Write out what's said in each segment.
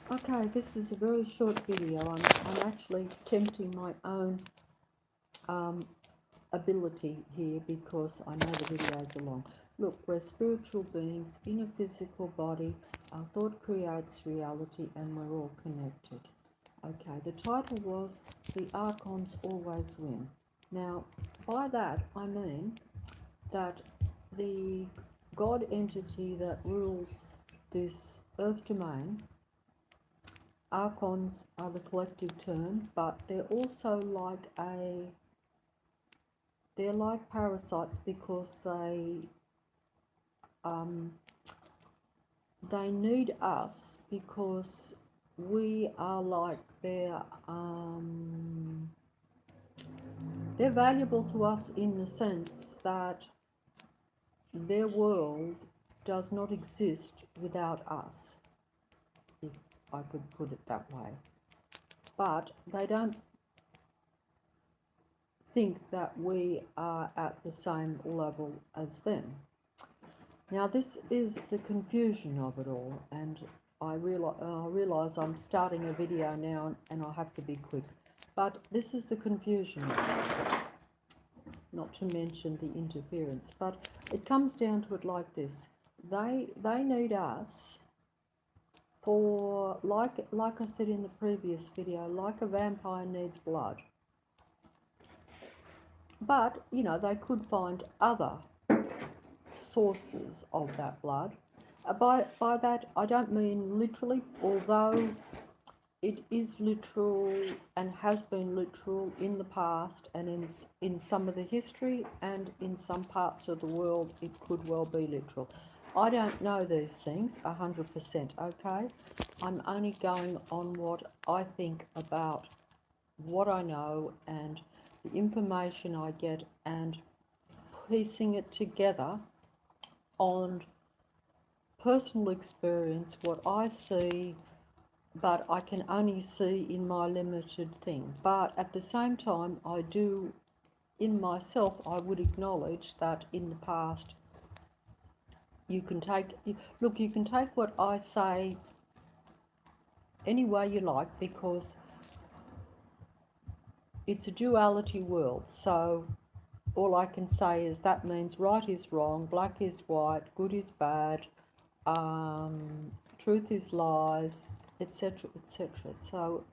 Okay, this is a very short video. I'm actually tempting my own ability here because I know the videos are long. Look, we're spiritual beings in a physical body. Our thought creates reality and we're all connected. Okay, the title was The Archons Always Win. Now, by that I mean that the God entity that rules this earth domain, Archons are the collective term, but they're also they're like parasites because um, they need us because we are like they're valuable to us in the sense that their world does not exist without us, if I could put it that way. But they don't think that we are at the same level as them. Now this is the confusion of it all, and I realise I'm starting a video now and I have to be quick. But this is the confusion, not to mention the interference. But it comes down to it like this. They need us for, like I said in the previous video, like a vampire needs blood. But, you know, they could find other sources of that blood. By that, I don't mean literally, although it is literal and has been literal in the past and in some of the history, and in some parts of the world it could well be literal. I don't know these things 100%, okay? I'm only going on what I think about what I know and the information I get and piecing it together on personal experience, what I see, but I can only see in my limited thing. But at the same time, I do, in myself, I would acknowledge that in the past, you can take, look, you can take what I say any way you like, because it's a duality world. So all I can say is that means right is wrong, black is white, good is bad, truth is lies, etc., etc. So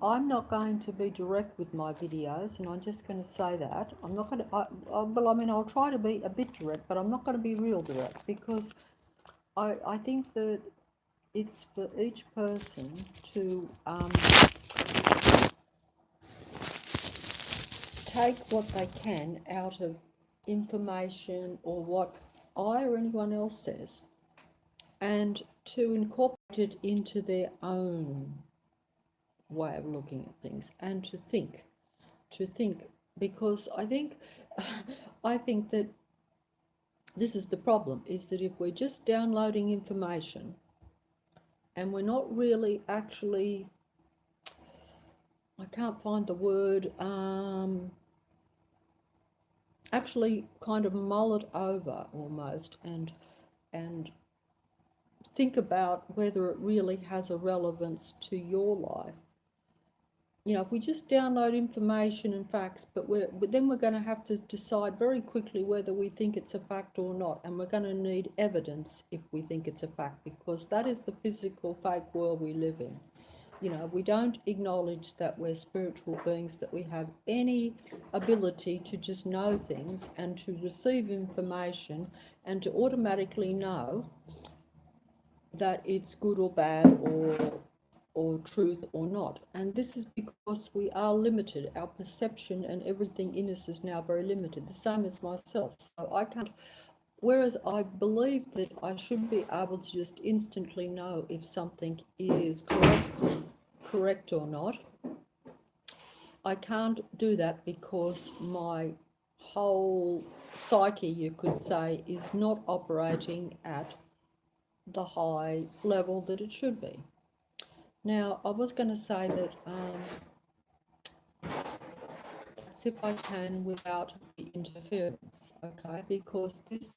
I'm not going to be direct with my videos, and I'm just going to say that. I'm not going to, well, I mean, I'll try to be a bit direct, but I'm not going to be real direct, because I think that it's for each person to take what they can out of information or what I or anyone else says, and to incorporate it into their own way of looking at things, and to think, because I think I think that this is the problem, is that if we're just downloading information and we're not really actually, I can't find the word, actually kind of mull it over almost and think about whether it really has a relevance to your life. You know, if we just download information and facts, but then we're going to have to decide very quickly whether we think it's a fact or not, and we're going to need evidence if we think it's a fact, because that is the physical fake world we live in. You know, we don't acknowledge that we're spiritual beings, that we have any ability to just know things and to receive information and to automatically know that it's good or bad or truth or not. And this is because we are limited. Our perception and everything in us is now very limited, the same as myself. So I can't, whereas I believe that I should be able to just instantly know if something is correct or not, I can't do that because my whole psyche, you could say, is not operating at the high level that it should be. Now, I was going to say that that's if I can without the interference, okay? Because this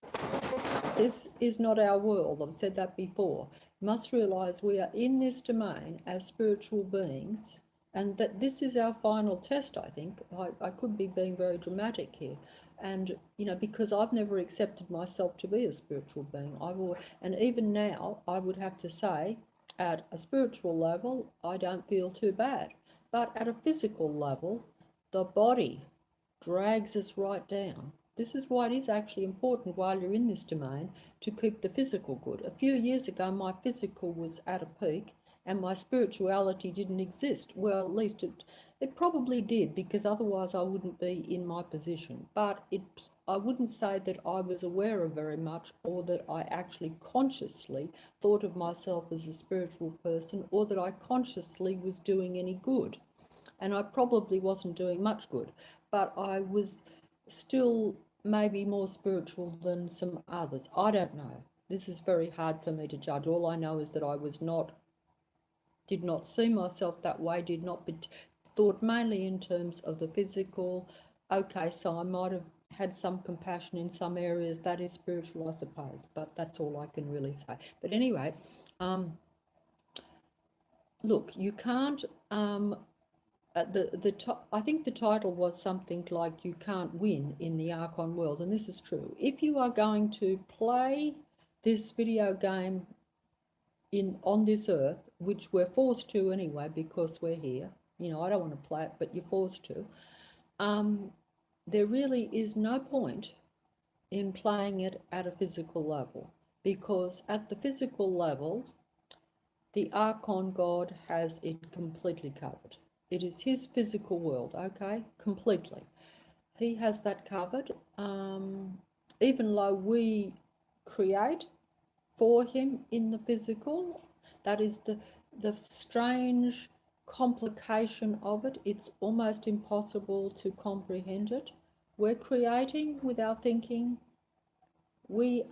This is not our world. I've said that before. You must realise we are in this domain as spiritual beings, and that this is our final test, I think. I could be being very dramatic here. And, you know, because I've never accepted myself to be a spiritual being. And even now, I would have to say, at a spiritual level, I don't feel too bad. But at a physical level, the body drags us right down. This is why it is actually important while you're in this domain to keep the physical good. A few years ago, my physical was at a peak and my spirituality didn't exist. Well, at least it probably did, because otherwise I wouldn't be in my position. But I wouldn't say that I was aware of very much, or that I actually consciously thought of myself as a spiritual person, or that I consciously was doing any good. And I probably wasn't doing much good, but I was still maybe more spiritual than some others. I don't know. This is very hard for me to judge. All I know is that I did not see myself that way, did not be thought mainly in terms of the physical. Okay, so I might have had some compassion in some areas. That is spiritual, I suppose, but that's all I can really say. But anyway, look, you can't I think the title was something like "You Can't Win in the Archon World," and this is true. If you are going to play this video game on this earth, which we're forced to anyway because we're here, you know, I don't want to play it, but you're forced to. There really is no point in playing it at a physical level, because at the physical level, the Archon God has it completely covered. It is his physical world, okay? Completely. He has that covered. Even though we create for him in the physical, that is the strange complication of it. It's almost impossible to comprehend it. We're creating without thinking. We're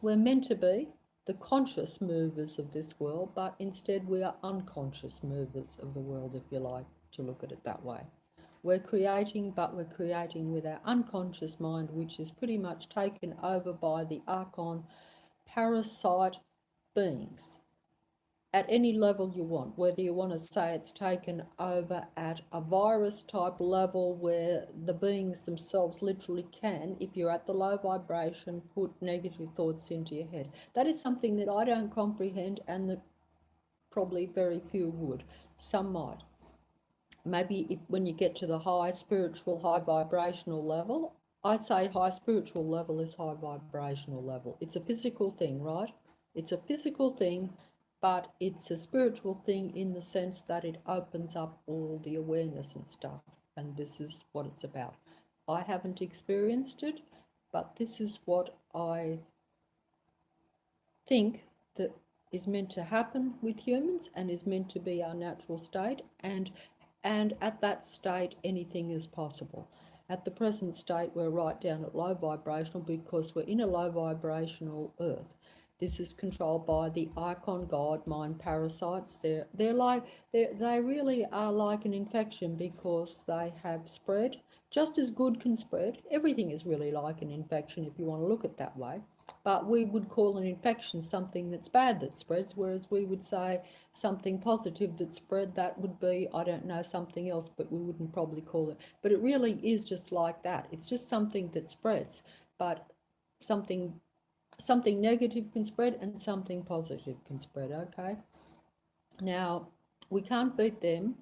meant to be the conscious movers of this world, but instead we are unconscious movers of the world, if you like to look at it that way. We're creating, but we're creating with our unconscious mind, which is pretty much taken over by the Archon parasite beings. At any level you want, whether you want to say it's taken over at a virus type level where the beings themselves literally can, if you're at the low vibration, put negative thoughts into your head. That is something that I don't comprehend, and that probably very few would. Some might. Maybe when you get to the high spiritual, high vibrational level, I say high spiritual level is high vibrational level. It's a physical thing, right? It's a physical thing, but it's a spiritual thing in the sense that it opens up all the awareness and stuff, and this is what it's about. I haven't experienced it, but this is what I think that is meant to happen with humans and is meant to be our natural state, and at that state anything is possible. At the present state we're right down at low vibrational because we're in a low vibrational earth. This is controlled by the Archon God mind parasites. They really are like an infection because they have spread. Just as good can spread. Everything is really like an infection if you want to look at it that way. But we would call an infection something that's bad that spreads, whereas we would say something positive that spread, that would be, I don't know, something else, but we wouldn't probably call it. But it really is just like that. It's just something that spreads, but something negative can spread and something positive can spread, okay? Now, we can't beat them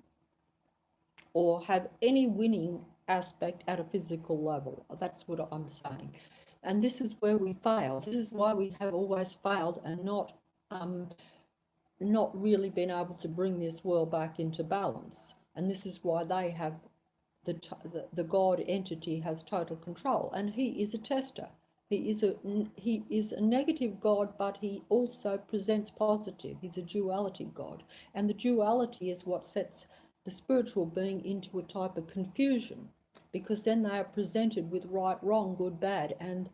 or have any winning aspect at a physical level. That's what I'm saying. And this is where we fail. This is why we have always failed and not really been able to bring this world back into balance. And this is why they have the God entity has total control, and he is a tester. He is a negative God, but he also presents positive. He's a duality God, and the duality is what sets the spiritual being into a type of confusion, because then they are presented with right, wrong, good, bad, and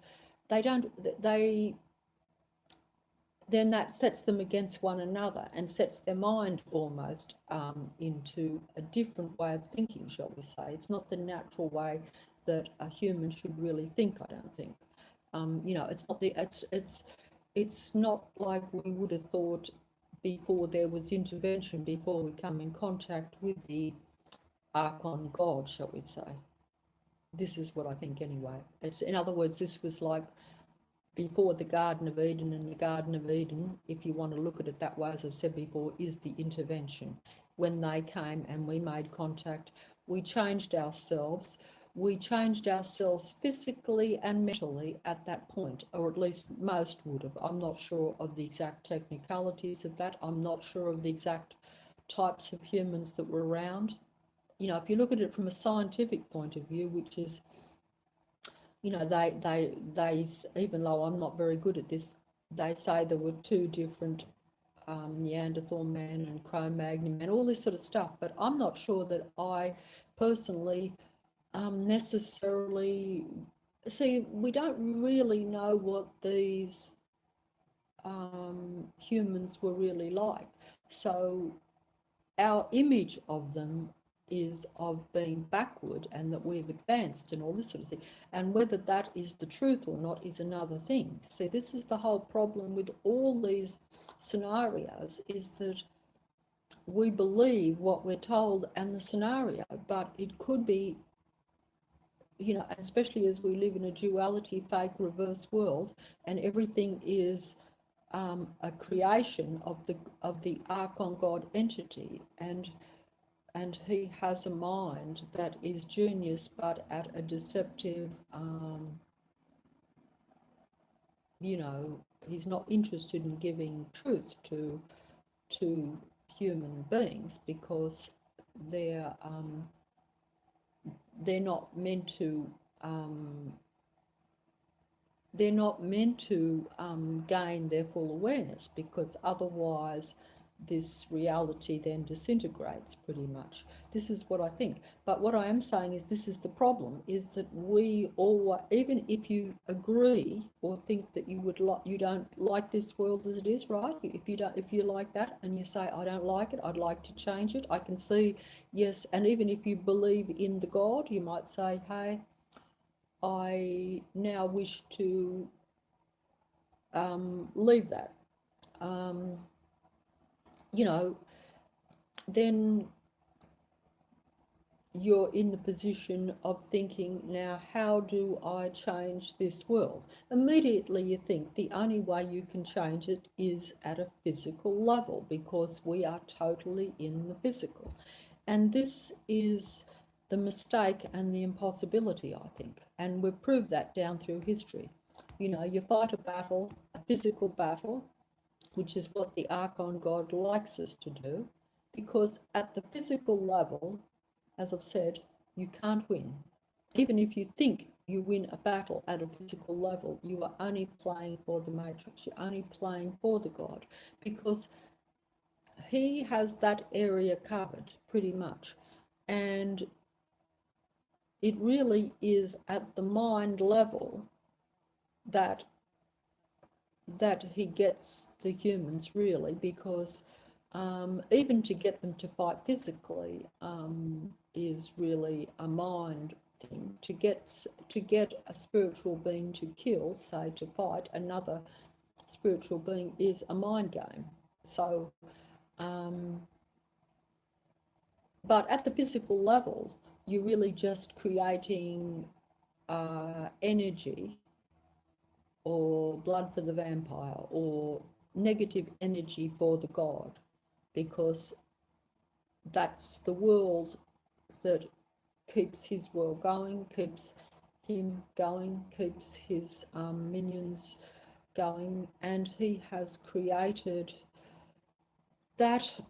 then that sets them against one another and sets their mind almost into a different way of thinking, shall we say. It's not the natural way that a human should really think, I don't think. It's not like we would have thought before there was intervention, before we come in contact with the Archon God, shall we say. This is what I think anyway. In other words, this was like before the Garden of Eden, and the Garden of Eden, if you want to look at it that way, as I've said before, is the intervention. When they came and we made contact, we changed ourselves. We changed ourselves physically and mentally at that point, or at least most would have. I'm not sure of the exact technicalities of that. I'm not sure of the exact types of humans that were around. If you look at it from a scientific point of view, which is, they even though I'm not very good at this, they say there were two different Neanderthal man and Cro-Magnon man, all this sort of stuff. But I'm not sure that I personally necessarily see. We don't really know what these humans were really like. So our image of them is of being backward and that we've advanced and all this sort of thing. And whether that is the truth or not is another thing. See, this is the whole problem with all these scenarios, is that we believe what we're told and the scenario, but it could be, especially as we live in a duality, fake, reverse world, and everything is a creation of the Archon God entity, and he has a mind that is genius, but at a deceptive, he's not interested in giving truth to human beings, because they're not meant to gain their full awareness, because otherwise this reality then disintegrates pretty much. This is what I think. But what I am saying is, this is the problem, is that we all, even if you agree or think that you don't like this world as it is, right? If you like that and you say, I don't like it, I'd like to change it, I can see, yes. And even if you believe in the God, you might say, hey, I now wish to leave that. Then you're in the position of thinking, now, how do I change this world? Immediately you think the only way you can change it is at a physical level, because we are totally in the physical. And this is the mistake and the impossibility, I think. And we've proved that down through history. You fight a battle, a physical battle, which is what the Archon God likes us to do, because at the physical level, as I've said, you can't win. Even if you think you win a battle at a physical level, you are only playing for the Matrix, you're only playing for the God, because he has that area covered pretty much. And it really is at the mind level that he gets the humans, really, because even to get them to fight physically is really a mind thing. To get a spiritual being to kill, say, to fight another spiritual being, is a mind game. So, but at the physical level, you're really just creating energy, or blood for the vampire, or negative energy for the God, because that's the world that keeps his world going, keeps him going, keeps his minions going, and he has created that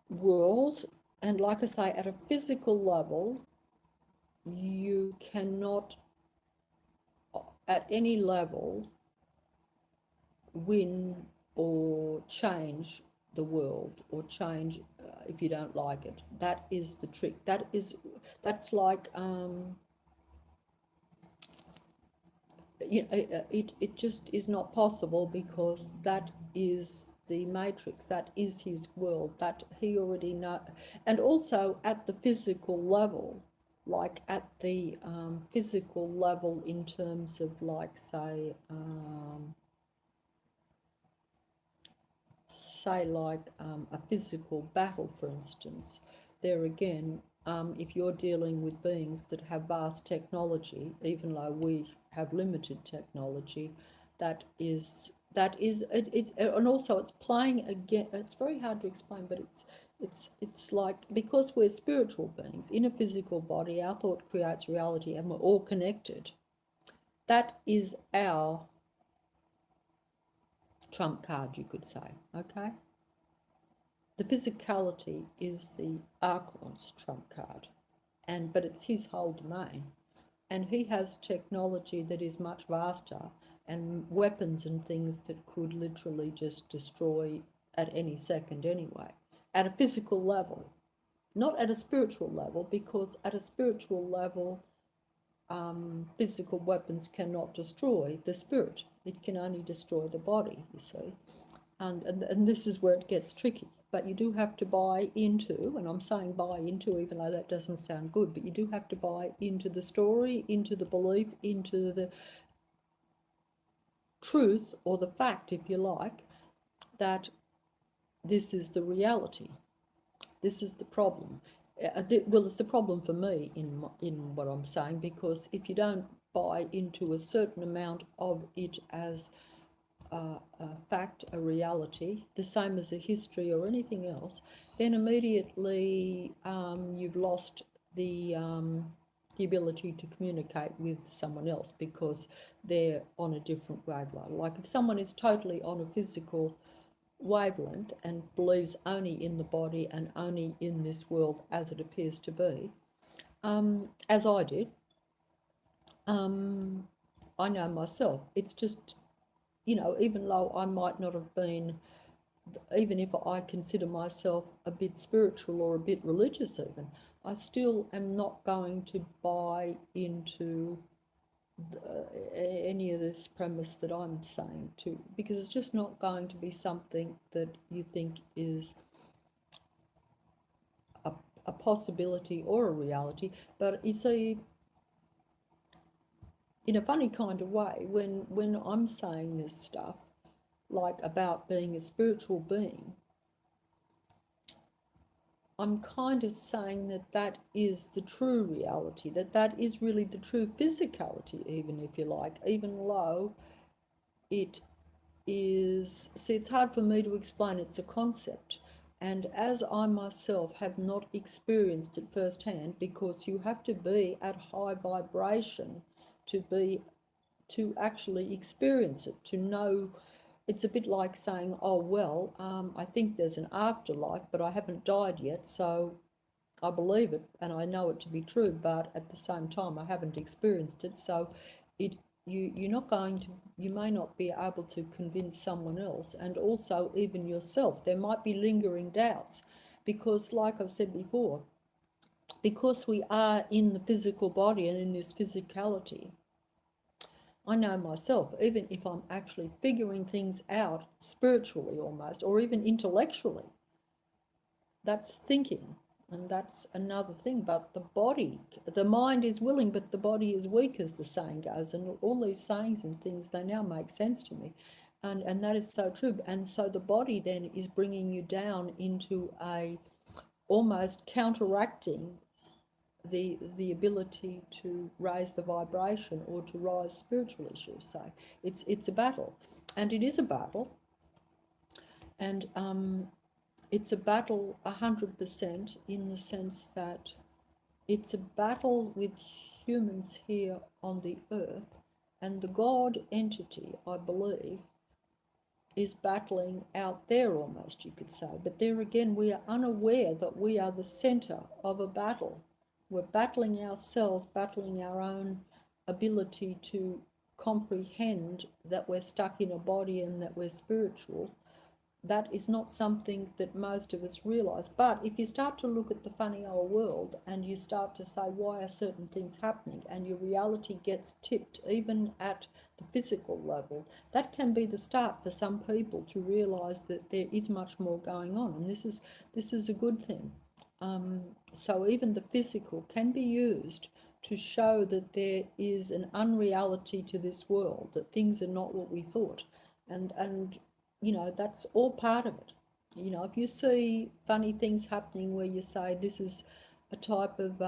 world. And like I say, at a physical level, you cannot at any level win or change the world, or change if you don't like it. That is the trick. That's like it just is not possible, because that is the Matrix, that is his world, that he already knows. And also at the physical level, like at the physical level, in terms of, like, say like a physical battle, for instance. There again, if you're dealing with beings that have vast technology, even though we have limited technology, it's and also it's playing again. It's very hard to explain, but it's like, because we're spiritual beings in a physical body, our thought creates reality, and we're all connected. That is our trump card, you could say. Okay. The physicality is the Archon's trump card, but it's his whole domain. And he has technology that is much vaster, and weapons and things that could literally just destroy at any second anyway, at a physical level, not at a spiritual level, because at a spiritual level, physical weapons cannot destroy the spirit. It can only destroy the body, you see. And this is where it gets tricky. But you do have to buy into, and I'm saying buy into even though that doesn't sound good, but you do have to buy into the story, into the belief, into the truth, or the fact, if you like, that this is the reality. This is the problem. Well, it's the problem for me in what I'm saying, because if you don't buy into a certain amount of it as a fact, a reality, the same as a history or anything else, then immediately you've lost the ability to communicate with someone else, because they're on a different wavelength. Like if someone is totally on a physical wavelength and believes only in the body and only in this world as it appears to be, as I did, I know myself. It's just, even though I might not have been, even if I consider myself a bit spiritual or a bit religious even, I still am not going to buy into any of this premise that I'm saying to, because it's just not going to be something that you think is a possibility or a reality. But you see, in a funny kind of way, when I'm saying this stuff, like about being a spiritual being, I'm kind of saying that that is the true reality, that is really the true physicality, even if you like, even though it is, see, it's hard for me to explain, it's a concept. And as I myself have not experienced it firsthand, because you have to be at high vibration to actually experience it, to know. It's a bit like saying, oh, well, I think there's an afterlife, but I haven't died yet, so I believe it and I know it to be true, but at the same time I haven't experienced it, so you're not going to, you may not be able to convince someone else, and also even yourself. There might be lingering doubts, because like I've said before, because we are in the physical body and in this physicality, I know myself, even if I'm actually figuring things out spiritually almost, or even intellectually, that's thinking, and that's another thing. But the mind is willing, but the body is weak, as the saying goes. And all these sayings and things, they now make sense to me. And that is so true. And so the body then is bringing you down into a almost counteracting the ability to raise the vibration or to rise spiritually, shall we say. It's a battle, and it is a battle, and it's a battle 100%, in the sense that it's a battle with humans here on the earth, and the God entity, I believe, is battling out there almost, you could say. But there again, we are unaware that we are the centre of a battle. We're battling ourselves, battling our own ability to comprehend that we're stuck in a body and that we're spiritual. That is not something that most of us realise. But if you start to look at the funny old world and you start to say, why are certain things happening, and your reality gets tipped even at the physical level, that can be the start for some people to realise that there is much more going on, and this is a good thing. So even the physical can be used to show that there is an unreality to this world, that things are not what we thought. And you know, that's all part of it. You know, if you see funny things happening where you say this is a type of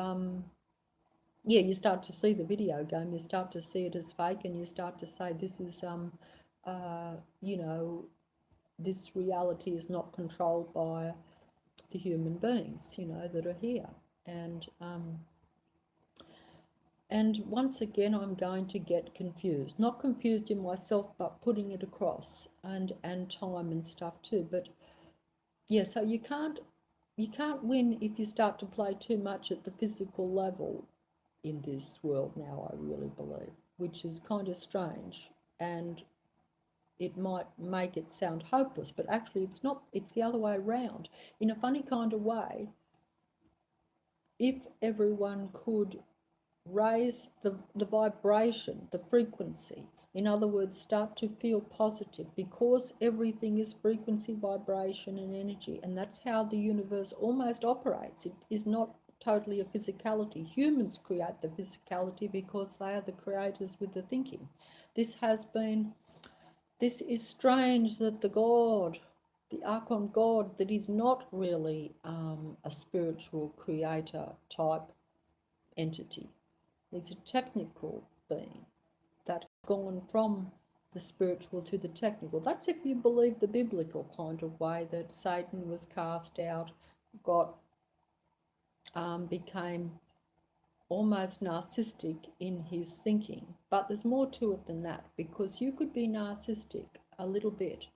yeah, you start to see the video game, you start to see it as fake, and you start to say this is you know, this reality is not controlled by the human beings, you know, that are here. And once again, I'm going to get confused. Not confused in myself, but putting it across, and time and stuff too. But yeah, so you can't win if you start to play too much at the physical level in this world now, I really believe, which is kind of strange. And it might make it sound hopeless, but actually it's not. It's the other way around. In a funny kind of way, if everyone could raise the vibration, the frequency, in other words, start to feel positive, because everything is frequency, vibration, and energy, and that's how the universe almost operates. It is not totally a physicality. Humans create the physicality because they are the creators with the thinking. This is strange that the Archon God, that is not really a spiritual creator type entity. He's a technical being that has gone from the spiritual to the technical. That's if you believe the biblical kind of way, that Satan was cast out, became almost narcissistic in his thinking. But there's more to it than that, because you could be narcissistic a little bit,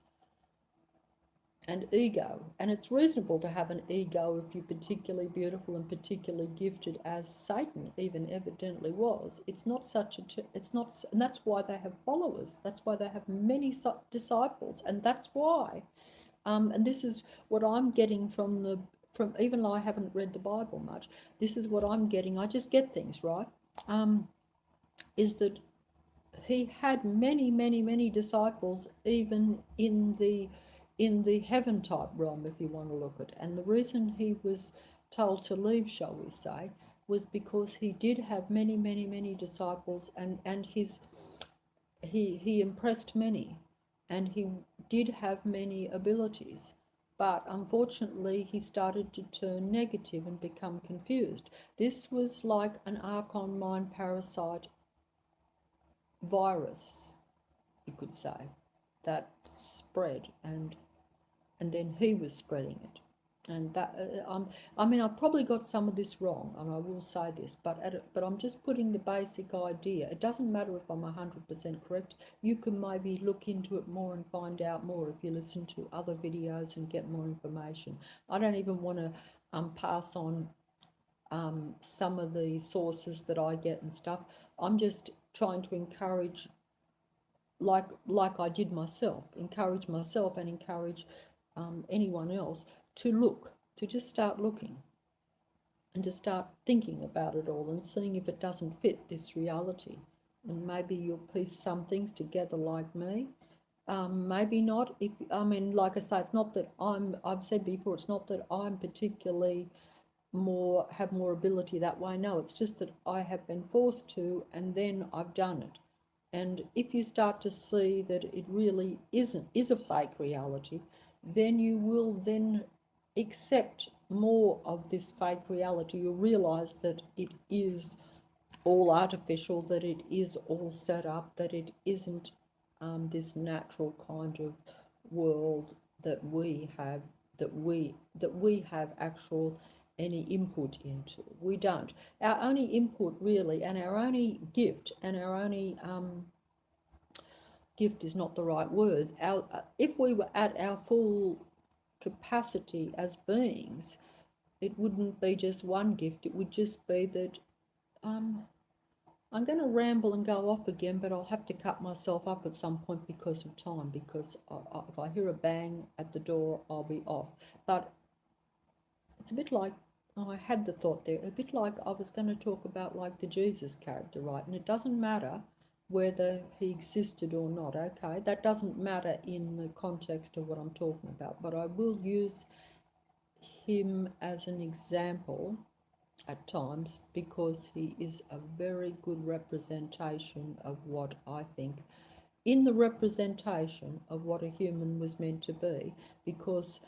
and ego, and it's reasonable to have an ego if you're particularly beautiful and particularly gifted, as Satan even evidently was. It's not such a it's not, and that's why they have followers, that's why they have many disciples, and that's why and this is what I'm getting from even though I haven't read the Bible much, this is what I'm getting. I just get things right. Is that he had many, many, many disciples, even in the heaven type realm, if you want to look at it. And the reason he was told to leave, shall we say, was because he did have many, many, many disciples, and he impressed many, and he did have many abilities. But unfortunately, he started to turn negative and become confused. This was like an Archon mind parasite virus, you could say, that spread, and then he was spreading it. And that I mean, I probably got some of this wrong, and I will say this, but I'm just putting the basic idea. It doesn't matter if I'm 100% correct. You can maybe look into it more and find out more if you listen to other videos and get more information. I don't even want to pass on some of the sources that I get and stuff. I'm just trying to encourage, like I did myself, encourage myself and encourage anyone else to look, to just start looking, and to start thinking about it all and seeing if it doesn't fit this reality. And maybe you'll piece some things together like me. Maybe not. If I mean, like I say, it's not that I've said before, it's not that I'm particularly have more ability that way. No, it's just that I have been forced to, and then I've done it. And if you start to see that it really is a fake reality, then you will then accept more of this fake reality. You'll realise that it is all artificial, that it is all set up, that it isn't this natural kind of world that we have, that we have actual any input into. We don't. Our only input really, and our only gift, and our only gift is not the right word. If we were at our full capacity as beings, it wouldn't be just one gift. It would just be that I'm going to ramble and go off again, but I'll have to cut myself up at some point because of time, because if I hear a bang at the door, I'll be off. But it's a bit like, I had the thought there, a bit like I was going to talk about like the Jesus character, right? And it doesn't matter whether he existed or not, okay? That doesn't matter in the context of what I'm talking about, but I will use him as an example at times, because he is a very good representation of what I think, in the representation of what a human was meant to be. Because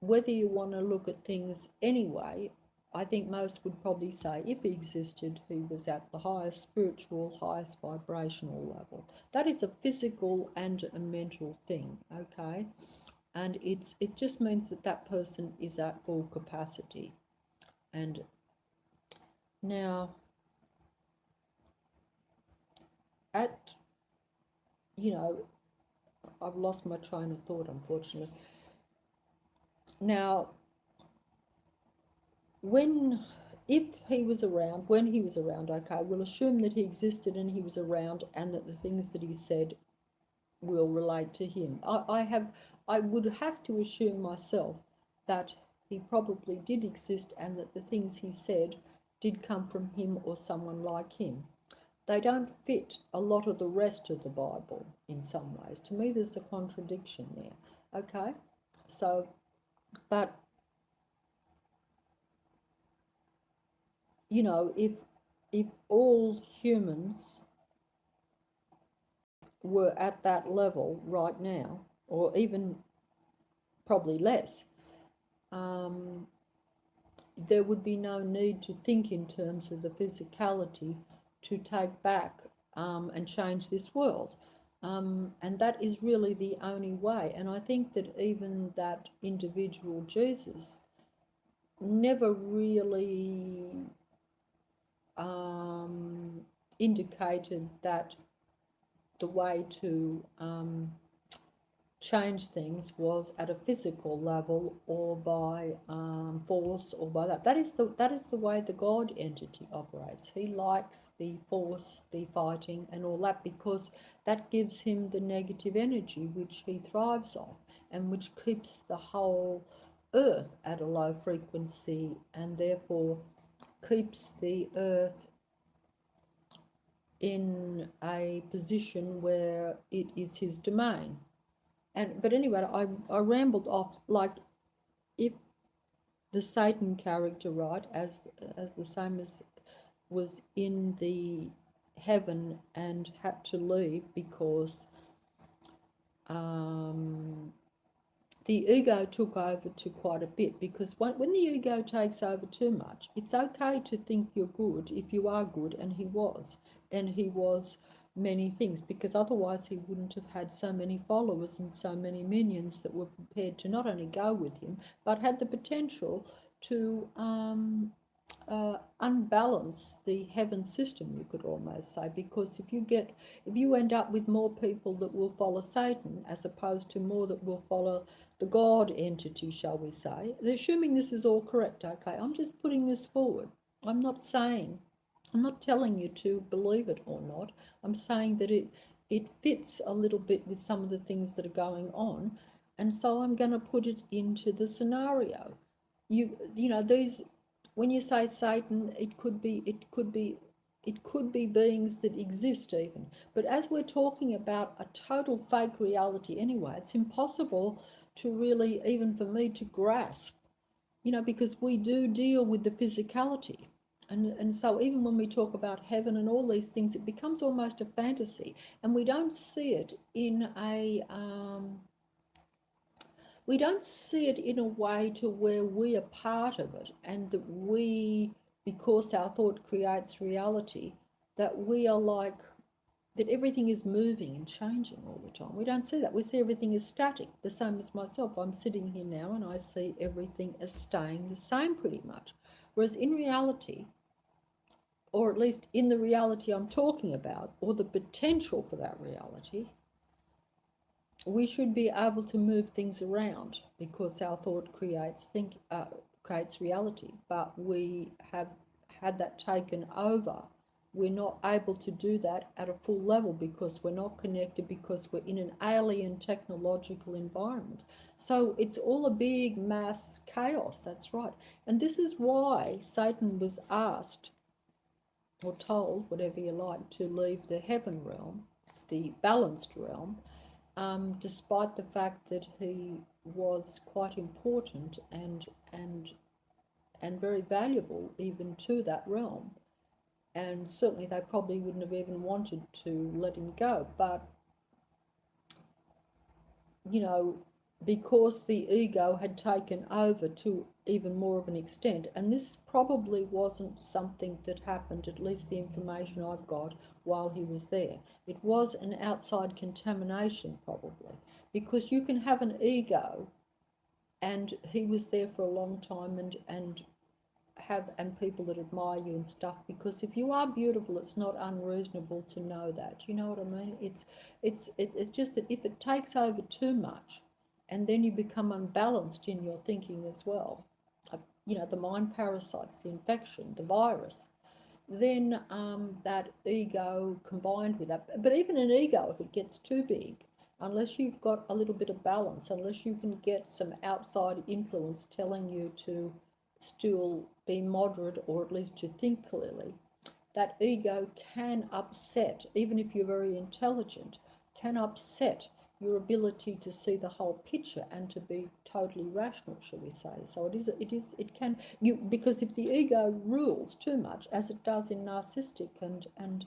whether you want to look at things anyway, I think most would probably say if he existed, he was at the highest spiritual, highest vibrational level. That is a physical and a mental thing, okay? And it just means that that person is at full capacity. And now, I've lost my train of thought, unfortunately. Now, if he was around, when he was around, okay, we'll assume that he existed and he was around, and that the things that he said will relate to him. I would have to assume myself that he probably did exist, and that the things he said did come from him or someone like him. They don't fit a lot of the rest of the Bible in some ways. To me, there's a contradiction there. Okay, so, but if all humans were at that level right now, or even probably less, there would be no need to think in terms of the physicality to take back and change this world. And that is really the only way. And I think that even that individual Jesus never really indicated that the way to change things was at a physical level, or by force, or by that. That is the way the God entity operates. He likes the force, the fighting, and all that, because that gives him the negative energy which he thrives off, and which keeps the whole earth at a low frequency, and therefore keeps the earth in a position where it is his domain. But anyway, I rambled off. Like, if the Satan character, right, as the same as was in the heaven and had to leave because the ego took over to quite a bit, because when the ego takes over too much, it's okay to think you're good if you are good, and he was many things, because otherwise he wouldn't have had so many followers and so many minions that were prepared to not only go with him, but had the potential to unbalance the heaven system, you could almost say, because if you end up with more people that will follow Satan as opposed to more that will follow the God entity, shall we say, assuming this is all correct, okay, I'm just putting this forward. I'm not telling you to believe it or not. I'm saying that it fits a little bit with some of the things that are going on, and so I'm going to put it into the scenario. These, when you say Satan, it could be beings that exist even. But as we're talking about a total fake reality anyway, it's impossible to really, even for me, to grasp, because we do deal with the physicality. And so even when we talk about heaven and all these things, it becomes almost a fantasy, and we don't see it in a way to where we are part of it, and that we, because our thought creates reality, that we are like, that everything is moving and changing all the time. We don't see that. We see everything as static. The same as myself. I'm sitting here now and I see everything as staying the same pretty much. Whereas in reality, or at least in the reality I'm talking about, or the potential for that reality, we should be able to move things around, because our thought creates reality. But we have had that taken over. We're not able to do that at a full level because we're not connected, because we're in an alien technological environment. So it's all a big mass chaos, that's right. And this is why Satan was asked, or told, whatever you like, to leave the heaven realm, the balanced realm, despite the fact that he was quite important and and very valuable even to that realm. And certainly they probably wouldn't have even wanted to let him go. But, you know, because the ego had taken over to even more of an extent, and this probably wasn't something that happened, at least the information I've got, while he was there. It was an outside contamination, probably, because you can have an ego, and he was there for a long time, and people that admire you and stuff, because if you are beautiful, it's not unreasonable to know that, you know what I mean. It's just that if it takes over too much, and then you become unbalanced in your thinking as well, you know, the mind parasites, the infection, the virus, then that ego combined with that. But even an ego, if it gets too big, unless you've got a little bit of balance, unless you can get some outside influence telling you to still be moderate, or at least to think clearly, that ego can upset, even if you're very intelligent, can upset your ability to see the whole picture and to be totally rational, shall we say. So it can, you, because if the ego rules too much, as it does in narcissistic and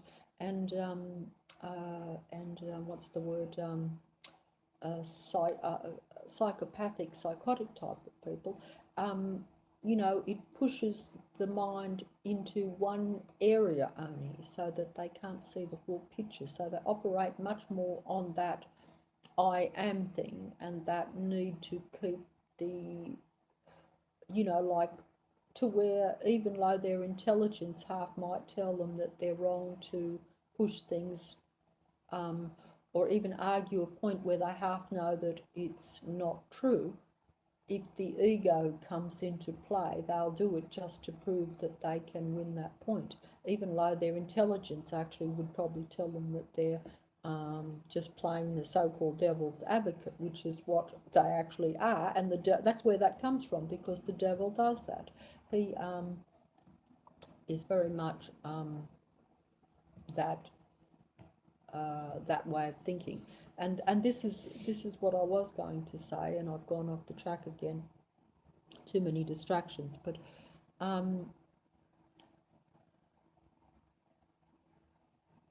what's the word, psychopathic, psychotic type of people, you know, it pushes the mind into one area only, so that they can't see the full picture. So they operate much more on that I am thing, and that need to keep the, you know, like, to where even though their intelligence half might tell them that they're wrong to push things, or even argue a point where they half know that it's not true, if the ego comes into play, they'll do it just to prove that they can win that point, even though their intelligence actually would probably tell them that they're just playing the so-called devil's advocate, which is what they actually are. And that's where that comes from, because the devil does that. He is very much that that way of thinking. And this is what I was going to say, and I've gone off the track again. Too many distractions. But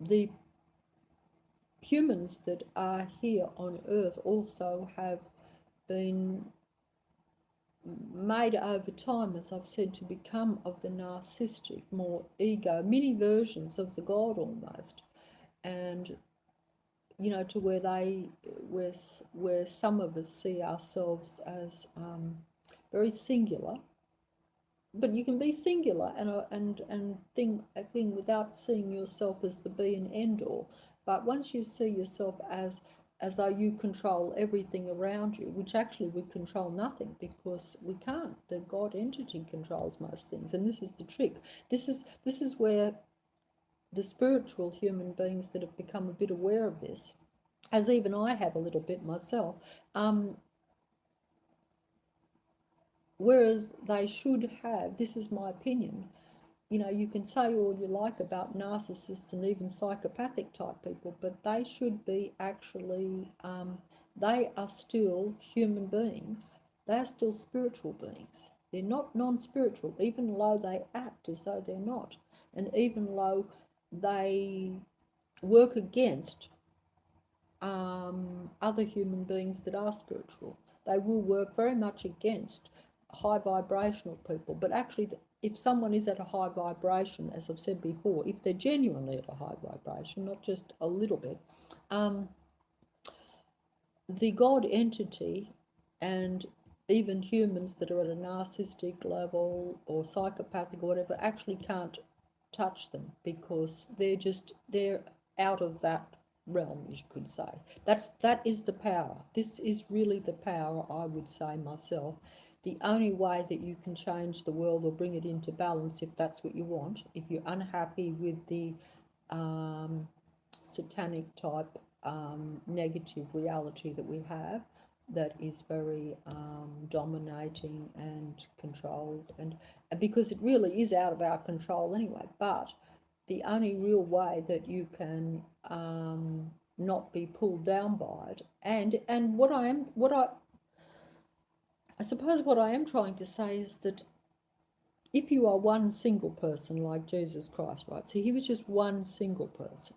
the humans that are here on Earth also have been made over time, as I've said, to become of the narcissistic, more ego, mini versions of the God almost. And, you know, to where where some of us see ourselves as very singular. But you can be singular and think a thing without seeing yourself as the be and end all. But once you see yourself as though you control everything around you, which actually we control nothing, because we can't. The God entity controls most things, and this is the trick. This is where the spiritual human beings that have become a bit aware of this, as even I have a little bit myself, whereas they should have, this is my opinion, you know, you can say all you like about narcissists and even psychopathic type people, but they should be actually, they are still human beings. They are still spiritual beings. They're not non-spiritual, even though they act as though they're not. And even though they work against other human beings that are spiritual, they will work very much against high vibrational people. But actually, if someone is at a high vibration, as I've said before, if they're genuinely at a high vibration, not just a little bit, the God entity and even humans that are at a narcissistic level or psychopathic or whatever actually can't touch them, because they're out of that realm, you could say. That is the power. This is really the power, I would say myself. The only way that you can change the world or bring it into balance, if that's what you want, if you're unhappy with the satanic type negative reality that we have, that is very dominating and controlled, and because it really is out of our control anyway. But the only real way that you can not be pulled down by it. And I suppose what I am trying to say is that if you are one single person like Jesus Christ, right? So he was just one single person,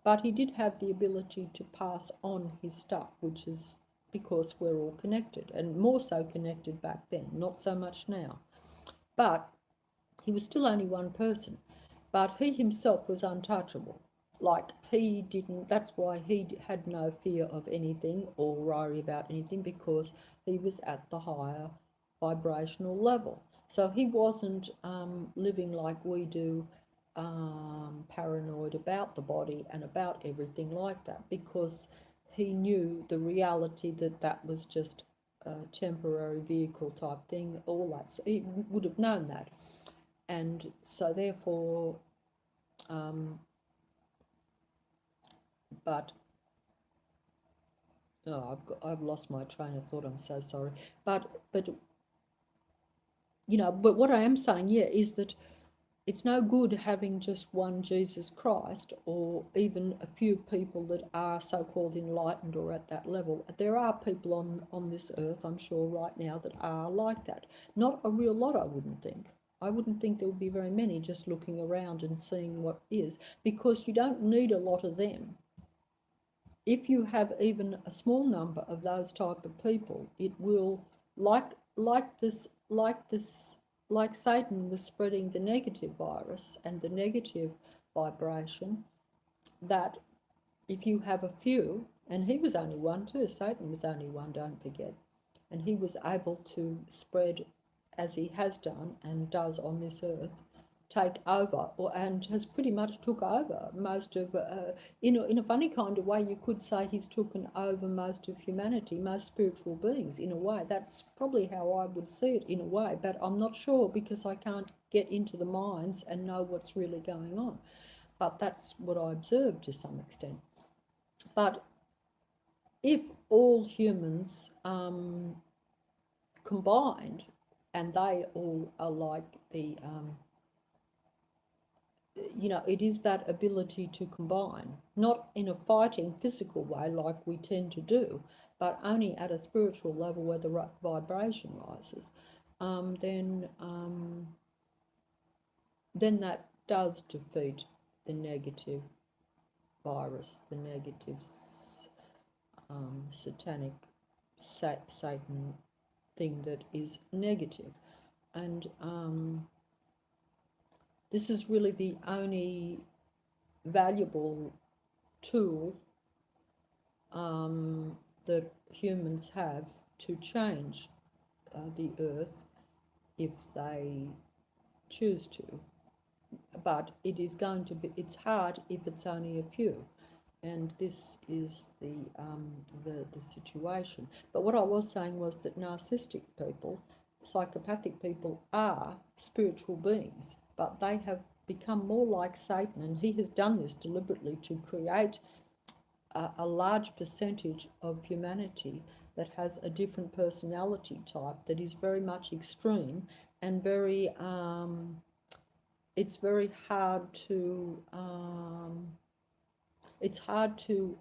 but he did have the ability to pass on his stuff, which is because we're all connected, and more so connected back then, not so much now. But he was still only one person, but he himself was untouchable. Like he didn't, that's why he had no fear of anything or worry about anything, because he was at the higher vibrational level. So he wasn't living like we do, paranoid about the body and about everything like that, because he knew the reality that that was just a temporary vehicle type thing, all that. So he would have known that. And so therefore, but oh, I've lost my train of thought. I'm so sorry. But but what I am saying, yeah, is that it's no good having just one Jesus Christ, or even a few people that are so-called enlightened or at that level. There are people on this earth, I'm sure, right now that are like that. Not a real lot, I wouldn't think. I wouldn't think there would be very many just looking around and seeing what is, because you don't need a lot of them. If you have even a small number of those type of people, it will, like Satan was spreading the negative virus and the negative vibration, that if you have a few, and he was only one too, Satan was only one, don't forget, and he was able to spread, as he has done and does on this earth, take over, and has pretty much took over most of, in a funny kind of way, you could say he's taken over most of humanity, most spiritual beings, in a way. That's probably how I would see it, in a way, but I'm not sure, because I can't get into the minds and know what's really going on. But that's what I observed to some extent. But if all humans combined, and they all are like the it is that ability to combine, not in a fighting physical way like we tend to do, but only at a spiritual level where the vibration rises, then that does defeat the negative virus, the negative satanic Satan thing that is negative. And this is really the only valuable tool that humans have to change the earth if they choose to. But it is going to be, it's hard if it's only a few. And this is the situation. But what I was saying was that narcissistic people, psychopathic people, are spiritual beings, but they have become more like Satan, and he has done this deliberately to create a large percentage of humanity that has a different personality type that is very much extreme and very, it's very hard to, it's hard to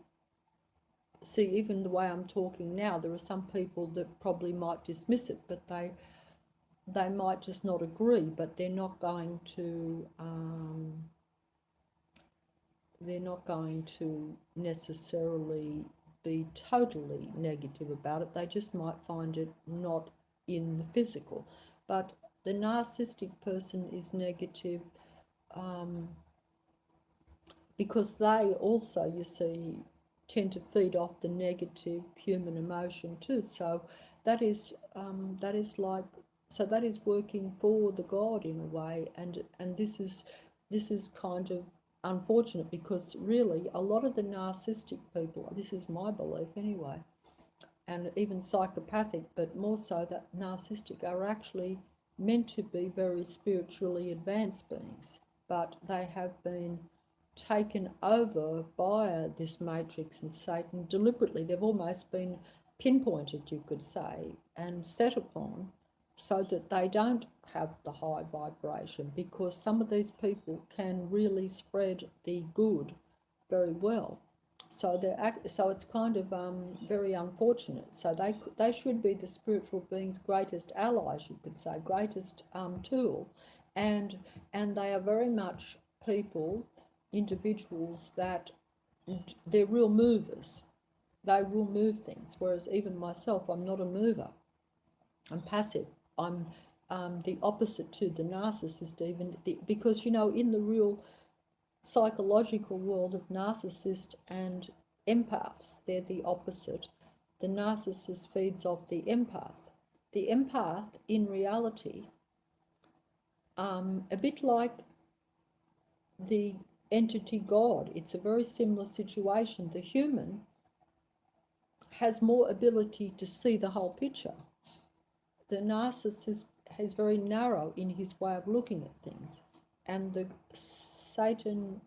see. Even the way I'm talking now, there are some people that probably might dismiss it, but they might just not agree, but they're not going to necessarily be totally negative about it. They just might find it not in the physical. But the narcissistic person is negative because they also, you see, tend to feed off the negative human emotion too. So that is working for the God in a way, and this is kind of unfortunate, because really a lot of the narcissistic people, this is my belief anyway, and even psychopathic, but more so that narcissistic, are actually meant to be very spiritually advanced beings, but they have been taken over by this matrix and Satan deliberately. They've almost been pinpointed, you could say, and set upon, so that they don't have the high vibration, because some of these people can really spread the good very well. So it's kind of very unfortunate. So they should be the spiritual beings' greatest allies, you could say, greatest tool, and they are very much people, individuals that they're real movers. They will move things, whereas even myself, I'm not a mover. I'm passive. I'm the opposite to the narcissist, because in the real psychological world of narcissists and empaths, they're the opposite. The narcissist feeds off the empath. The empath, in reality, a bit like the entity God, it's a very similar situation. The human has more ability to see the whole picture. The narcissist is very narrow in his way of looking at things, and the Satan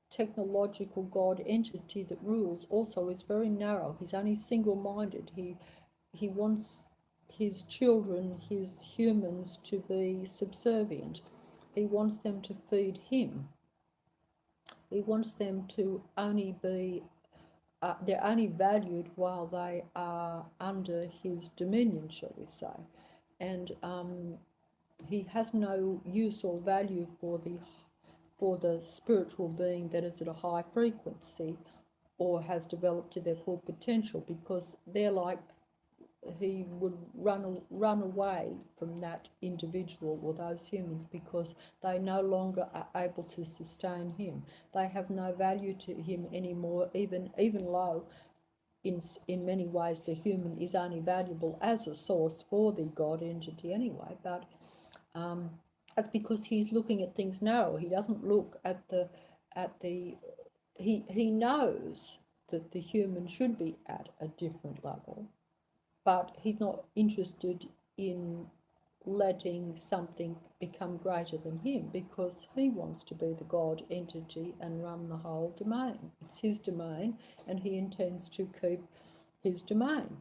technological God entity that rules also is very narrow. He's only single-minded. He wants his children, his humans, to be subservient. He wants them to feed him. He wants them to only be they're only valued while they are under his dominion, shall we say. And he has no use or value for the spiritual being that is at a high frequency or has developed to their full potential, because they're like, he would run away from that individual or those humans because they no longer are able to sustain him. They have no value to him anymore, even though in many ways the human is only valuable as a source for the God entity anyway. But that's because he's looking at things narrow. He doesn't look at he knows that the human should be at a different level, but he's not interested in letting something become greater than him, because he wants to be the God entity and run the whole domain. It's his domain, and he intends to keep his domain.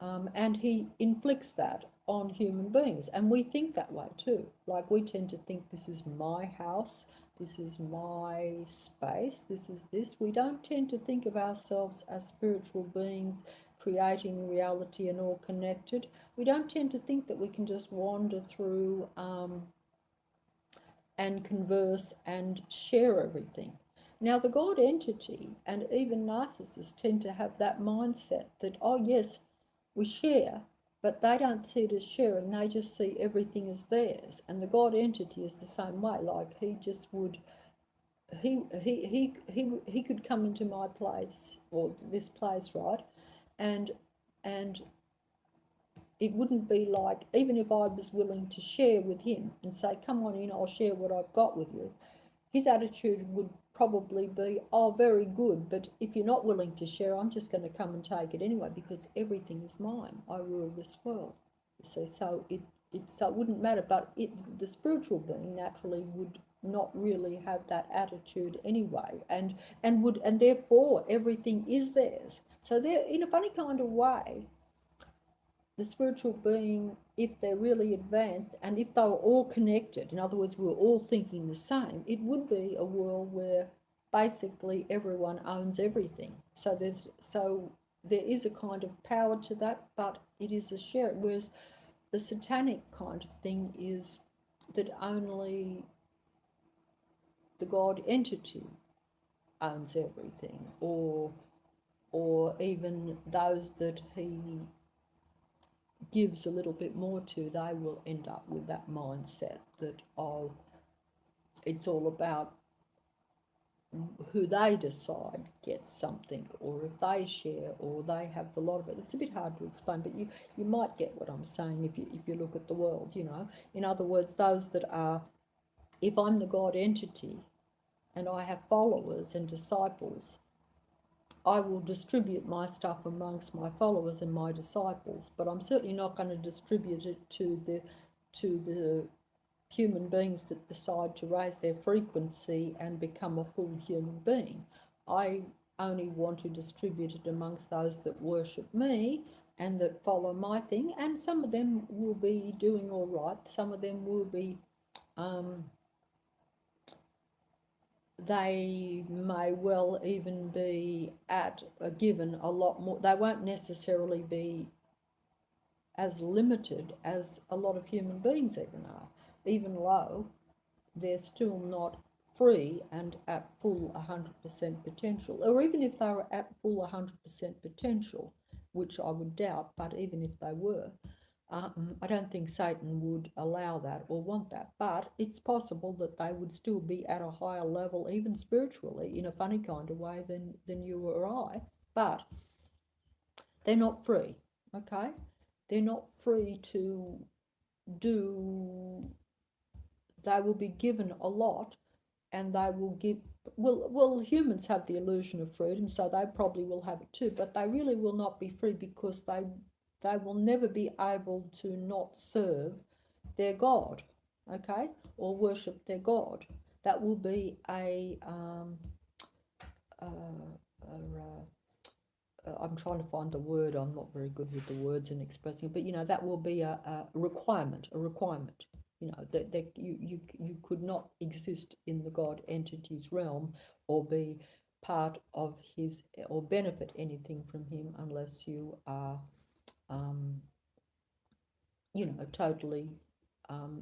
And he inflicts that on human beings. And we think that way too. Like, we tend to think, this is my house, this is my space, this is this. We don't tend to think of ourselves as spiritual beings creating reality and all connected. We don't tend to think that we can just wander through and converse and share everything. Now, the God entity and even narcissists tend to have that mindset that, oh yes, we share, but they don't see it as sharing, they just see everything as theirs. And the God entity is the same way. Like, he just would, he could come into my place, or this place, right? And it wouldn't be like, even if I was willing to share with him and say, come on in, I'll share what I've got with you, his attitude would probably be, oh, very good, but if you're not willing to share, I'm just going to come and take it anyway, because everything is mine. I rule this world. You see, so it wouldn't matter. But the spiritual being naturally would not really have that attitude anyway, and therefore everything is theirs. So they're, in a funny kind of way, the spiritual being, if they're really advanced and if they were all connected, in other words, we were all thinking the same, it would be a world where basically everyone owns everything. So there is a kind of power to that, but it is a share. Whereas the satanic kind of thing is that only the God entity owns everything, or even those that he gives a little bit more to, they will end up with that mindset that, oh, it's all about who they decide gets something, or if they share, or they have the lot of it. It's a bit hard to explain, but you might get what I'm saying if you look at the world, In other words, those that are, if I'm the God entity and I have followers and disciples, I will distribute my stuff amongst my followers and my disciples, but I'm certainly not going to distribute it to the human beings that decide to raise their frequency and become a full human being. I only want to distribute it amongst those that worship me and that follow my thing, and some of them will be doing all right, some of them will be they may well even be given a lot more. They won't necessarily be as limited as a lot of human beings even are, even though they're still not free and at full 100% potential. Or even if they were at full 100% potential, which I would doubt, but even if they were, I don't think Satan would allow that or want that. But it's possible that they would still be at a higher level, even spiritually, in a funny kind of way than you or I. But they're not free, okay? They're not free to do, they will be given a lot, and they will give, well, humans have the illusion of freedom, so they probably will have it too, but they really will not be free, because they will never be able to not serve their God, okay, or worship their God. That will be uh, I'm trying to find the word. I'm not very good with the words and expressing it, but that will be a requirement. A requirement. That you could not exist in the God entity's realm or be part of his or benefit anything from him unless you are, um, totally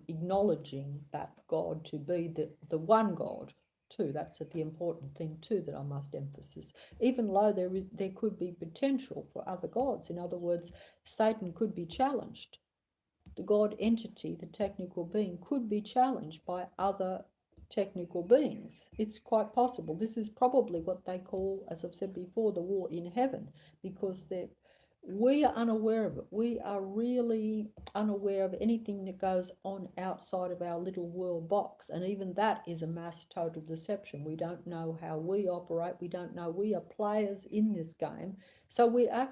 acknowledging that God to be the one God too. That's the important thing too that I must emphasize. Even though there could be potential for other gods. In other words, Satan could be challenged. The God entity, the technical being, could be challenged by other technical beings. It's quite possible. This is probably what they call, as I've said before, the war in heaven, because we are unaware of it. We are really unaware of anything that goes on outside of our little world box. And even that is a mass total deception. We don't know how we operate. We don't know. We are players in this game. So we're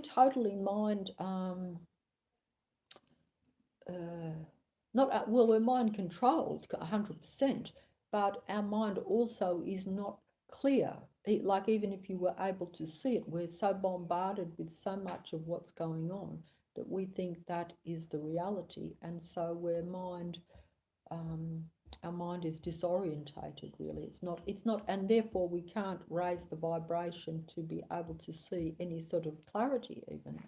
totally mind, not well, we're mind controlled 100%, but our mind also is not clear. Like, even if you were able to see it, we're so bombarded with so much of what's going on that we think that is the reality, and so our mind is disorientated. Really, it's not, and therefore we can't raise the vibration to be able to see any sort of clarity even.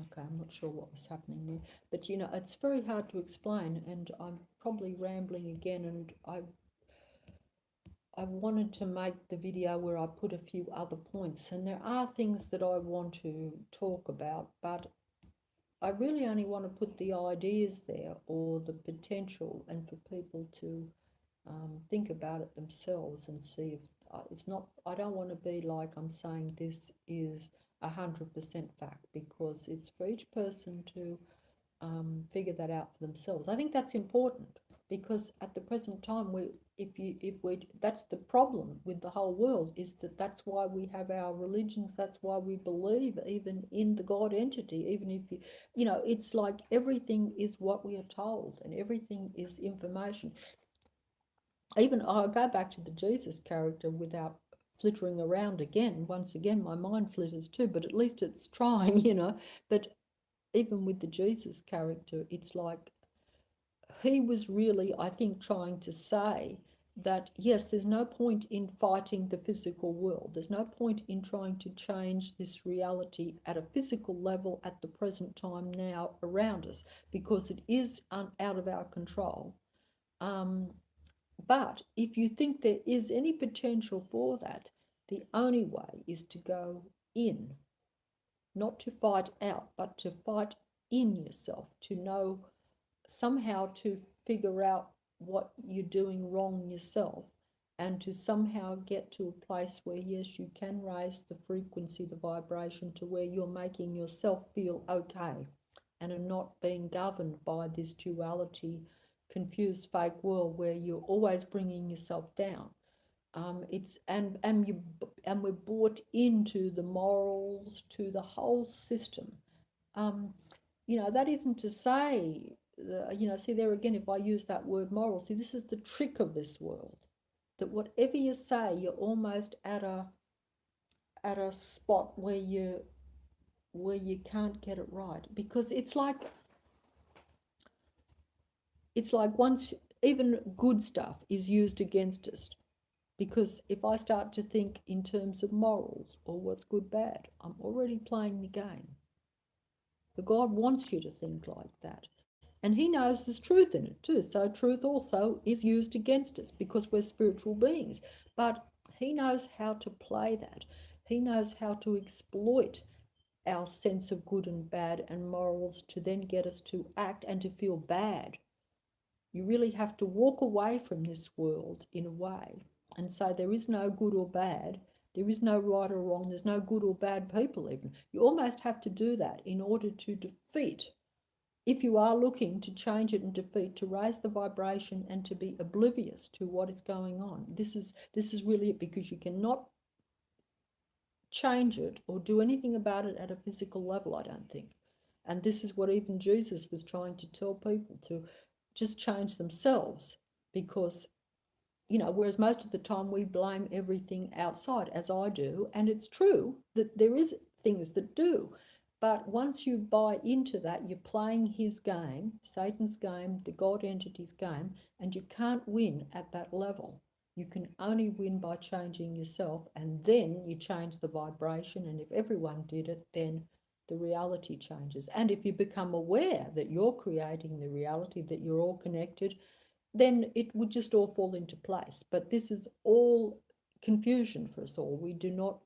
Okay, I'm not sure what was happening there, but it's very hard to explain, and I'm probably rambling again, and I wanted to make the video where I put a few other points, and there are things that I want to talk about, but I really only want to put the ideas there, or the potential, and for people to think about it themselves and see if it's not. I don't want to be like I'm saying this is 100% fact, because it's for each person to figure that out for themselves. I think that's important, because at the present time, that's the problem with the whole world, is that's why we have our religions. That's why we believe even in the God entity. Even if it's like everything is what we are told, and everything is information. Even I'll go back to the Jesus character without flittering around again. Once again, my mind flitters too, but at least it's trying, But even with the Jesus character, it's like he was really, I think, trying to say that, yes, there's no point in fighting the physical world. There's no point in trying to change this reality at a physical level at the present time now around us, because it is out of our control. But if you think there is any potential for that, the only way is to go in, not to fight out, but to fight in yourself, to know somehow, to figure out what you're doing wrong yourself, and to somehow get to a place where, yes, you can raise the frequency, the vibration, to where you're making yourself feel okay and are not being governed by this duality, confused, fake world where you're always bringing yourself down. It's and we're bought into the morals, to the whole system. That isn't to say, see there again, if I use that word moral, see, this is the trick of this world, that whatever you say, you're almost at a spot where you can't get it right, because it's like once even good stuff is used against us. Because if I start to think in terms of morals or what's good, bad, I'm already playing the game. The God wants you to think like that. And he knows there's truth in it too. So truth also is used against us because we're spiritual beings. But he knows how to play that. He knows how to exploit our sense of good and bad and morals to then get us to act and to feel bad. You really have to walk away from this world in a way and say there is no good or bad. There is no right or wrong. There's no good or bad people even. You almost have to do that in order to defeat, if you are looking to change it and defeat, to raise the vibration and to be oblivious to what is going on. This is really it, because you cannot change it or do anything about it at a physical level, I don't think. And this is what even Jesus was trying to tell people, to just change themselves, because, whereas most of the time we blame everything outside, as I do, and it's true that there is things that do. But once you buy into that, you're playing his game, Satan's game, the God entity's game, and you can't win at that level. You can only win by changing yourself, and then you change the vibration. And if everyone did it, then the reality changes. And if you become aware that you're creating the reality, that you're all connected, then it would just all fall into place. But this is all confusion for us all. We do not